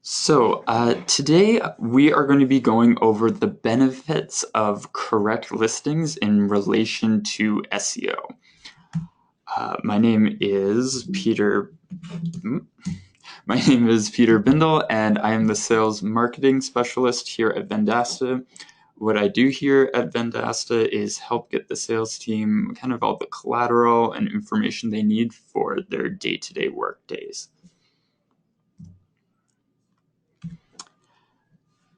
Today we are going to be going over the benefits of correct listings in relation to SEO. My name is Peter. My name is Peter Bindle, and I am the sales marketing specialist here at Vendasta. What I do here at Vendasta is help get the sales team kind of all the collateral and information they need for their day-to-day work days.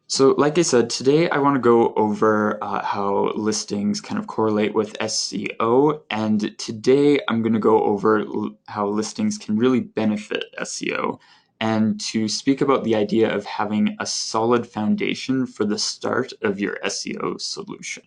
So like I said, today I want to go over how listings kind of correlate with SEO, and today I'm going to go over how listings can really benefit SEO, and to speak about the idea of having a solid foundation for the start of your SEO solution.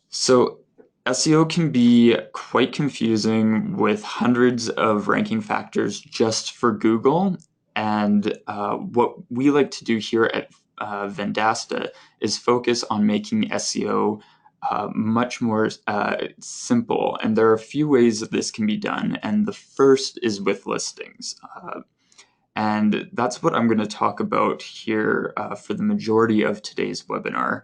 So SEO can be quite confusing with hundreds of ranking factors just for Google. And what we like to do here at Vendasta is focus on making SEO much more simple. And there are a few ways that this can be done. And the first is with listings. And that's what I'm going to talk about here for the majority of today's webinar.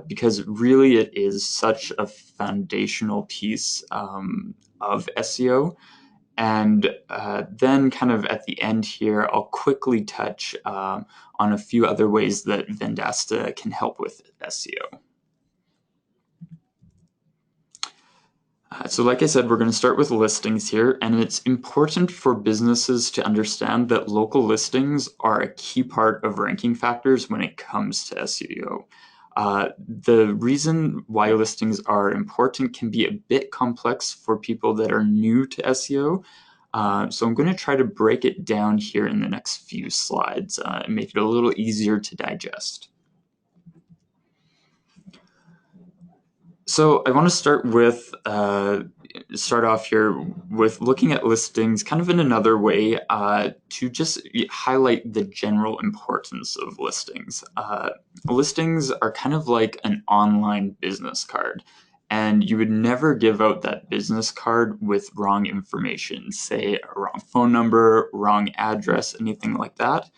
Because really it is such a foundational piece of SEO. And then kind of at the end here, I'll quickly touch on a few other ways that Vendasta can help with SEO. So like I said, we're going to start with listings here, and it's important for businesses to understand that local listings are a key part of ranking factors when it comes to SEO. The reason why listings are important can be a bit complex for people that are new to SEO. So I'm going to try to break it down here in the next few slides and make it a little easier to digest. So I want to start off here with looking at listings kind of in another way to just highlight the general importance of listings. Listings are kind of like an online business card, and you would never give out that business card with wrong information, say a wrong phone number, wrong address, anything like that.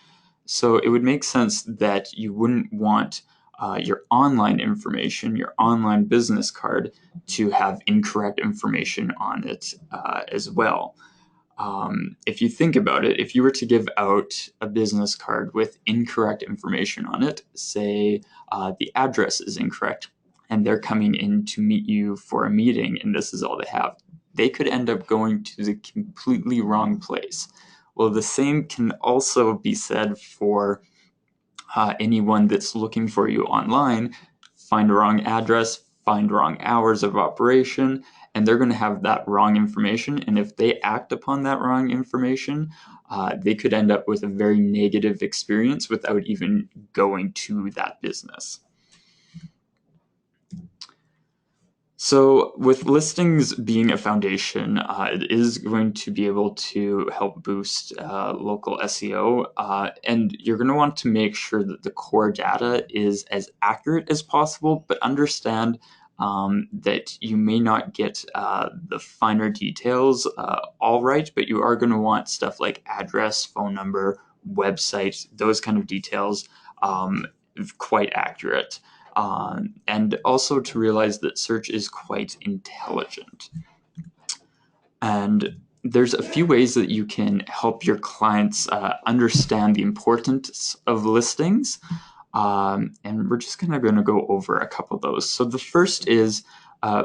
So it would make sense that you wouldn't want your online information, your online business card, to have incorrect information on it as well. If you think about it, if you were to give out a business card with incorrect information on it, say the address is incorrect, and they're coming in to meet you for a meeting, and this is all they have, they could end up going to the completely wrong place. Well, the same can also be said for anyone that's looking for you online. Find a wrong address, find wrong hours of operation, and they're going to have that wrong information. And if they act upon that wrong information, they could end up with a very negative experience without even going to that business. So with listings being a foundation, it is going to be able to help boost local SEO, and you're going to want to make sure that the core data is as accurate as possible, but understand that you may not get the finer details all right, but you are going to want stuff like address, phone number, website, those kind of details quite accurate. And also to realize that search is quite intelligent. And there's a few ways that you can help your clients understand the importance of listings. And we're just kind of going to go over a couple of those. So the first is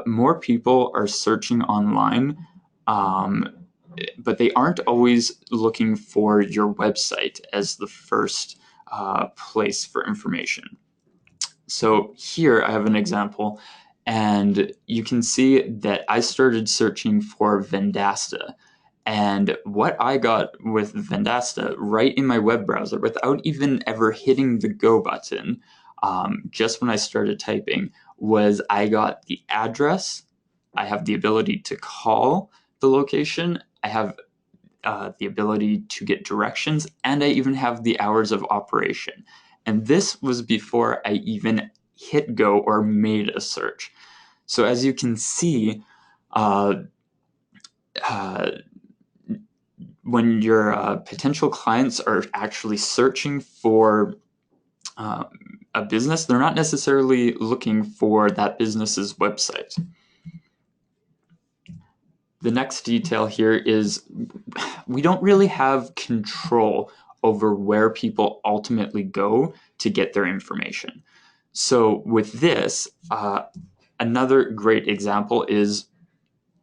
more people are searching online, but they aren't always looking for your website as the first place for information. So here I have an example, and you can see that I started searching for Vendasta. And what I got with Vendasta right in my web browser without even ever hitting the go button, just when I started typing, was I got the address, I have the ability to call the location, I have the ability to get directions, and I even have the hours of operation. And this was before I even hit go or made a search. So as you can see, when your potential clients are actually searching for a business, they're not necessarily looking for that business's website. The next detail here is we don't really have control over where people ultimately go to get their information. So with this, another great example is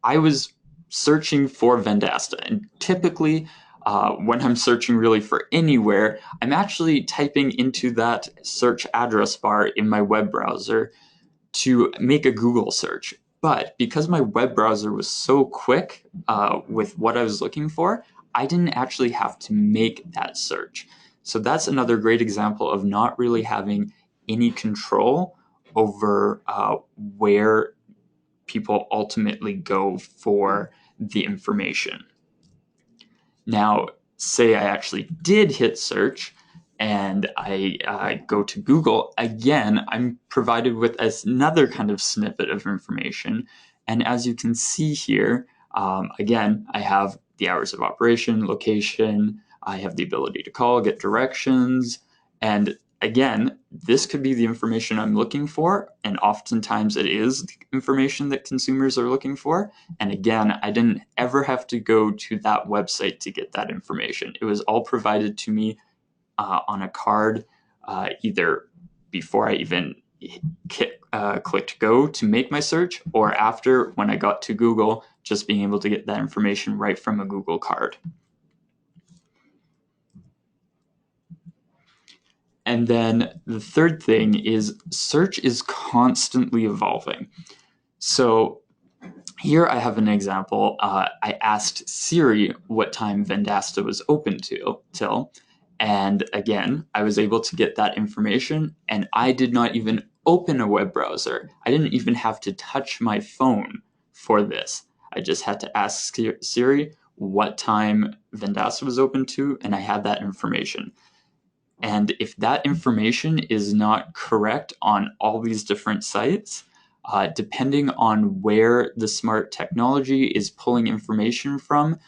I was searching for Vendasta, and typically when I'm searching really for anywhere, I'm actually typing into that search address bar in my web browser to make a Google search. But because my web browser was so quick with what I was looking for, I didn't actually have to make that search. So that's another great example of not really having any control over where people ultimately go for the information. Now, say I actually did hit search and I go to Google, again, I'm provided with another kind of snippet of information. And as you can see here, again, I have the hours of operation, location, I have the ability to call, get directions, and again, this could be the information I'm looking for, and oftentimes it is the information that consumers are looking for. And again, I didn't ever have to go to that website to get that information. It was all provided to me on a card, either before I even clicked go to make my search, or after when I got to Google, just being able to get that information right from a Google card. And then the third thing is search is constantly evolving. So here I have an example. I asked Siri what time Vendasta was open till, and again, I was able to get that information, and I did not even open a web browser. I didn't even have to touch my phone for this. I just had to ask Siri what time Vendasta was open to, and I had that information. And if that information is not correct on all these different sites, depending on where the smart technology is pulling information from,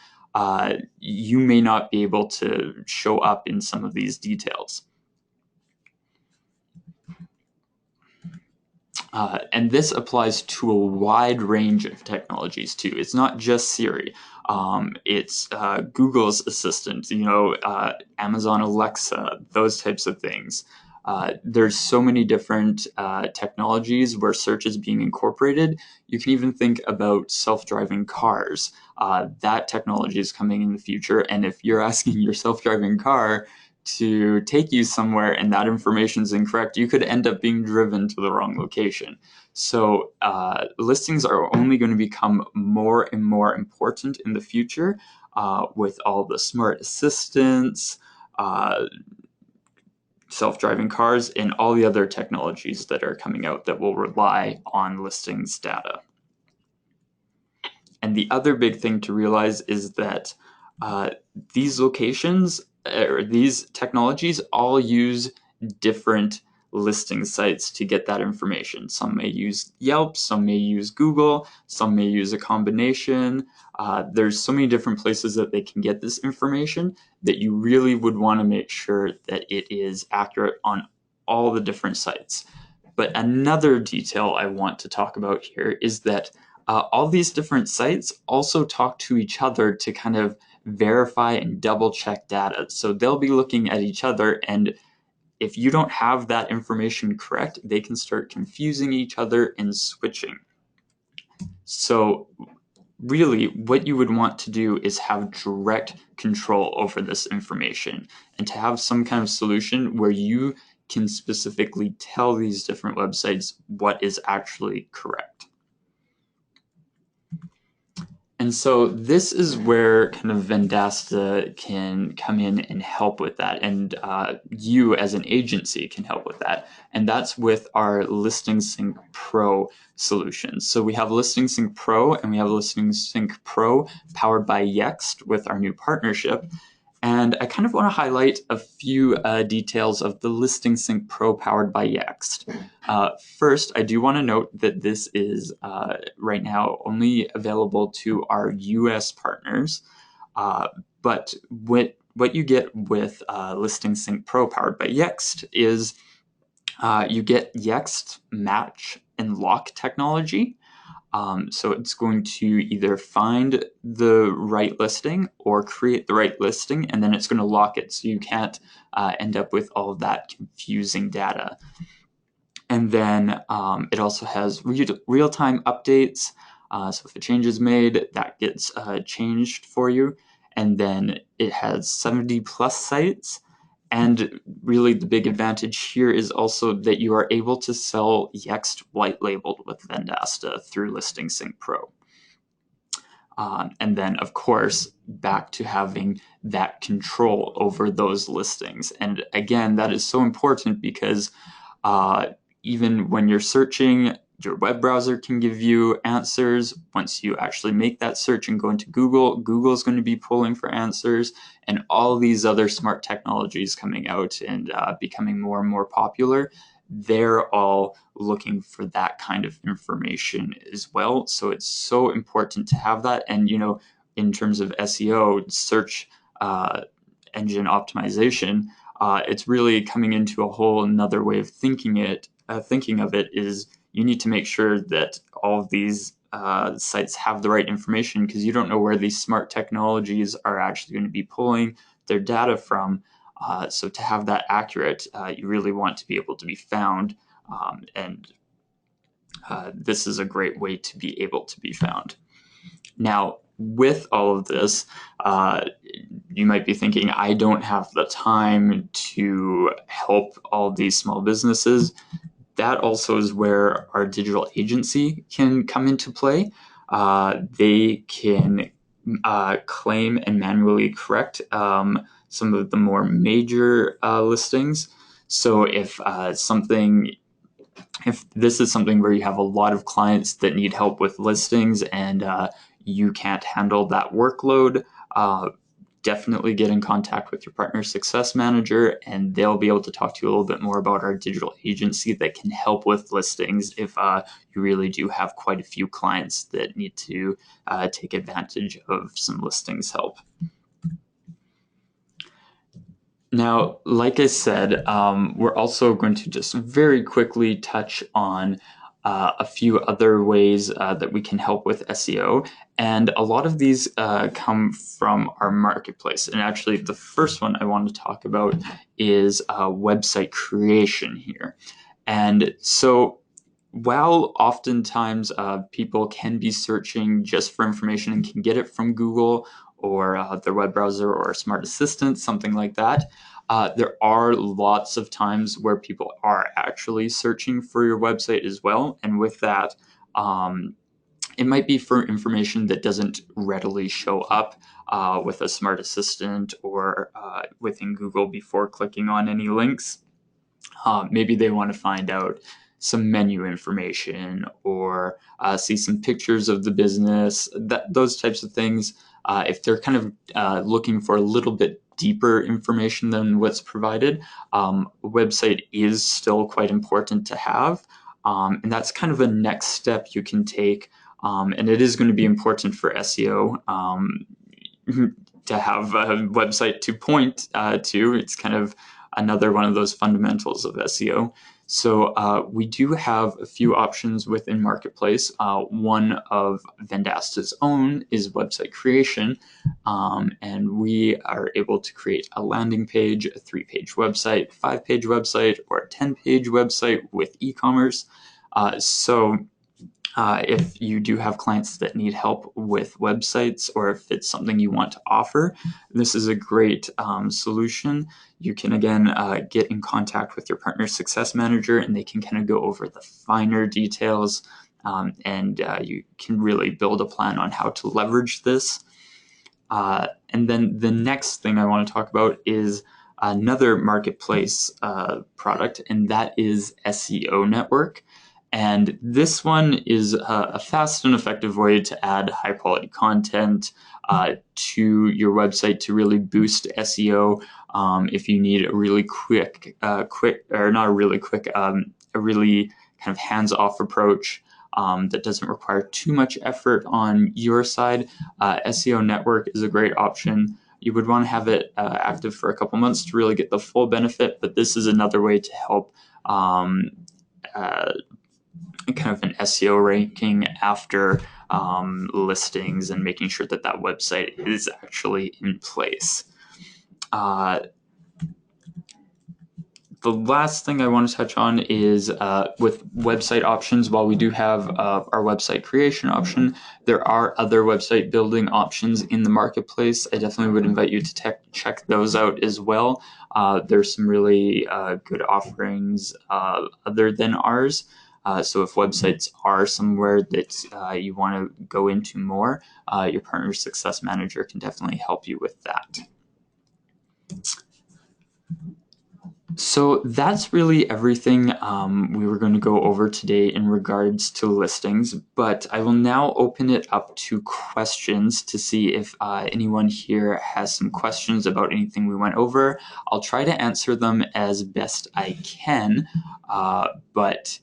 you may not be able to show up in some of these details. And this applies to a wide range of technologies too. It's not just Siri. It's Google's Assistant, Amazon Alexa, those types of things. There's so many different technologies where search is being incorporated. You can even think about self-driving cars. That technology is coming in the future. And if you're asking your self-driving car to take you somewhere and that information is incorrect, you could end up being driven to the wrong location. So listings are only going to become more and more important in the future with all the smart assistants, self-driving cars, and all the other technologies that are coming out that will rely on listings data. And the other big thing to realize is that these locations or these technologies all use different listing sites to get that information. Some may use Yelp, some may use Google, some may use a combination. There's so many different places that they can get this information that you really would want to make sure that it is accurate on all the different sites. But another detail I want to talk about here is that all these different sites also talk to each other to kind of verify and double check data. So they'll be looking at each other, and if you don't have that information correct, they can start confusing each other and switching. So really what you would want to do is have direct control over this information and to have some kind of solution where you can specifically tell these different websites what is actually correct. And so this is where kind of Vendasta can come in and help with that, and you as an agency can help with that. And that's with our Listing Sync Pro solution. So we have Listing Sync Pro and we have Listing Sync Pro powered by Yext with our new partnership. And I kind of want to highlight a few details of the Listing Sync Pro powered by Yext. First, I do want to note that this is right now only available to our US partners. But what you get with Listing Sync Pro powered by Yext is you get Yext match and lock technology. So it's going to either find the right listing or create the right listing, and then it's going to lock it so you can't end up with all of that confusing data. And then it also has real-time updates. So if a change is made, that gets changed for you. And then it has 70 plus sites. And really the big advantage here is also that you are able to sell Yext white labeled with Vendasta through Listing Sync Pro. And then, of course, back to having that control over those listings. And again, that is so important because even when you're searching, your web browser can give you answers. Once you actually make that search and go into Google, Google is going to be pulling for answers, and all these other smart technologies coming out and becoming more and more popular. They're all looking for that kind of information as well. So it's so important to have that. And, in terms of SEO, search engine optimization, it's really coming into a whole another way of thinking of it is you need to make sure that all of these sites have the right information, because you don't know where these smart technologies are actually going to be pulling their data from. So to have that accurate, you really want to be able to be found, and this is a great way to be able to be found. Now, with all of this, you might be thinking, I don't have the time to help all these small businesses. That also is where our digital agency can come into play. They can claim and manually correct some of the more major listings. So if this is something where you have a lot of clients that need help with listings and you can't handle that workload, definitely get in contact with your partner success manager, and they'll be able to talk to you a little bit more about our digital agency that can help with listings if you really do have quite a few clients that need to take advantage of some listings help. Now, like I said, we're also going to just very quickly touch on a few other ways that we can help with SEO. And a lot of these come from our marketplace. And actually, the first one I want to talk about is website creation here. And so while oftentimes people can be searching just for information and can get it from Google or their web browser or a smart assistant, something like that, there are lots of times where people are actually searching for your website as well. And with that, it might be for information that doesn't readily show up with a smart assistant or within Google before clicking on any links. Maybe they want to find out some menu information or see some pictures of the business, those types of things. If they're kind of looking for a little bit deeper information than what's provided, a website is still quite important to have. And that's kind of a next step you can take. And it is going to be important for SEO to have a website to point to. It's kind of another one of those fundamentals of SEO. So we do have a few options within Marketplace. One of Vendasta's own is website creation, and we are able to create a landing page, a 3-page website, 5-page website, or a 10-page website with e-commerce. If you do have clients that need help with websites, or if it's something you want to offer, this is a great solution. You can, again, get in contact with your partner success manager, and they can kind of go over the finer details, and you can really build a plan on how to leverage this. And then the next thing I want to talk about is another marketplace product, and that is SEO Network. And this one is a fast and effective way to add high quality content to your website to really boost SEO. If you need a really a really kind of hands-off approach, that doesn't require too much effort on your side, SEO Network is a great option. You would want to have it active for a couple months to really get the full benefit, but this is another way to help kind of an SEO ranking after listings and making sure that that website is actually in place. The last thing I want to touch on is with website options. While we do have our website creation option, there are other website building options in the marketplace. I definitely would invite you to check those out as well. There's some really good offerings other than ours. So if websites are somewhere that you want to go into more, your partner success manager can definitely help you with that. So that's really everything we were going to go over today in regards to listings, but I will now open it up to questions to see if anyone here has some questions about anything we went over. I'll try to answer them as best I can, but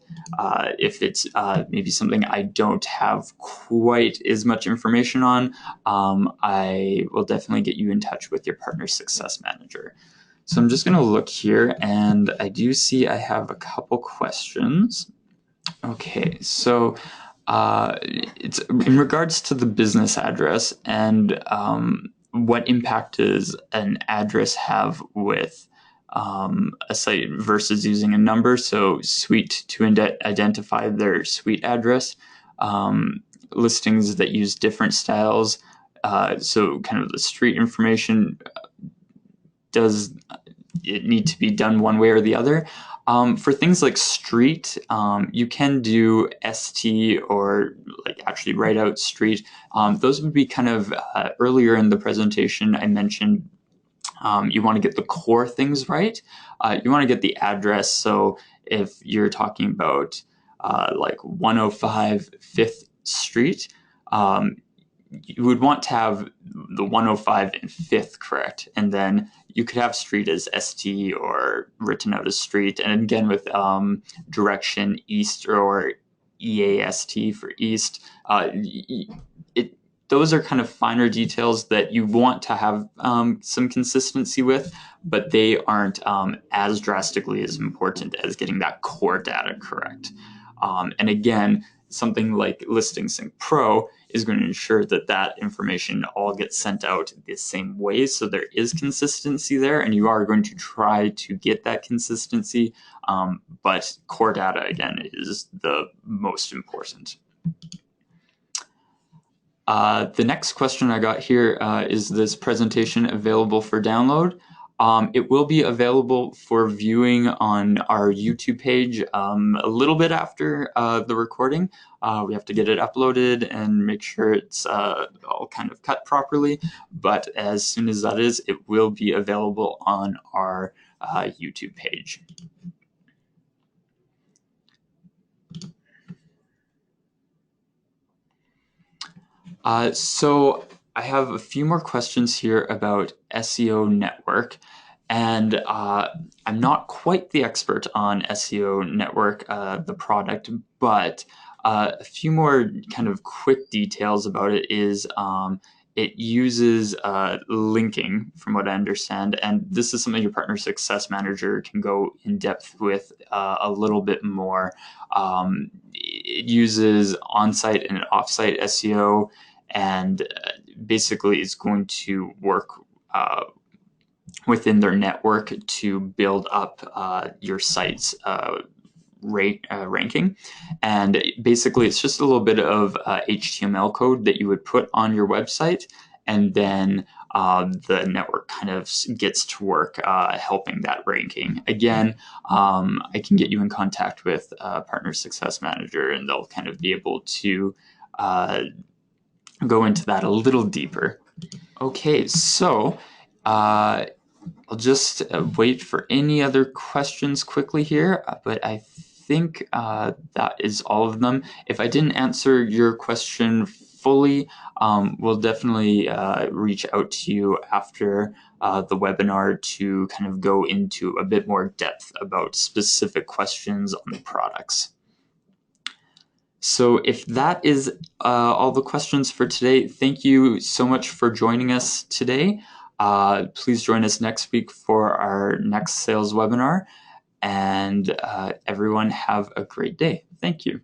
if it's maybe something I don't have quite as much information on, I will definitely get you in touch with your partner success manager. So I'm just going to look here, and I do see I have a couple questions. Okay, so it's in regards to the business address and what impact does an address have with a site versus using a number? So suite to identify their suite address, listings that use different styles. So kind of the street information, does it need to be done one way or the other? For things like street, you can do ST or like actually write out street. Those would be kind of earlier in the presentation I mentioned you want to get the core things right. You want to get the address. So if you're talking about like 105 5th Street, you would want to have the 105 and 5th correct, and then you could have street as ST or written out as street, and again with direction east or EAST for east. Those are kind of finer details that you want to have some consistency with, but they aren't as drastically as important as getting that core data correct. And again, something like Listing Sync Pro is going to ensure that that information all gets sent out the same way, so there is consistency there, and you are going to try to get that consistency, but core data, again, is the most important. The next question I got here is this presentation available for download? It will be available for viewing on our YouTube page a little bit after the recording. We have to get it uploaded and make sure it's all kind of cut properly, but as soon as that is, it will be available on our YouTube page. So I have a few more questions here about SEO Network, and I'm not quite the expert on SEO Network, the product, but a few more kind of quick details about it is it uses linking, from what I understand, and this is something your partner success manager can go in depth with a little bit more. It uses on-site and off-site SEO, and basically it's going to work within their network to build up your site's ranking. And basically it's just a little bit of HTML code that you would put on your website, and then the network kind of gets to work helping that ranking. Again, I can get you in contact with a partner success manager, and they'll kind of be able to go into that a little deeper. Okay, so I'll just wait for any other questions quickly here, but I think that is all of them. If I didn't answer your question fully, we'll definitely reach out to you after the webinar to kind of go into a bit more depth about specific questions on the products. So if that is all the questions for today, thank you so much for joining us today. Please join us next week for our next sales webinar, and everyone have a great day. Thank you.